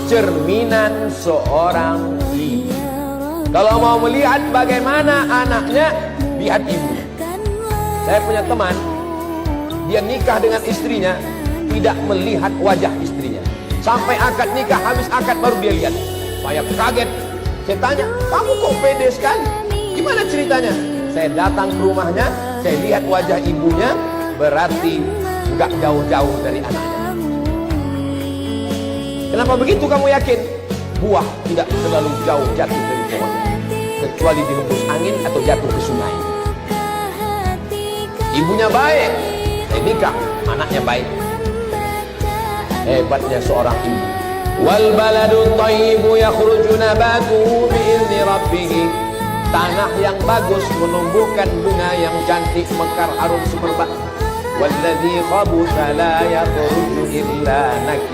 cerminan seorang ibu. Kalau mau melihat bagaimana anaknya, lihat ibunya. Saya punya teman, dia nikah dengan istrinya, tidak melihat wajah istrinya. Sampai akad nikah, habis akad baru dia lihat. Saya kaget. Saya tanya, kamu kok pede sekali? Gimana ceritanya? Saya datang ke rumahnya, saya lihat wajah ibunya, berarti nggak jauh-jauh dari anaknya. Kenapa begitu kamu yakin? Buah tidak terlalu jauh jatuh dari pohonnya, kecuali dihembus angin atau jatuh ke sungai. Ibunya baik, saya nikah, anaknya baik. Hebatnya seorang ibu. Wal baladun thayyibu yakhruju nabatuhu bi'izni rabbih. Tanah yang bagus menumbuhkan bunga yang cantik, mekar, harum semerbak. Walladzi khabutha la yakhruju illa nakida.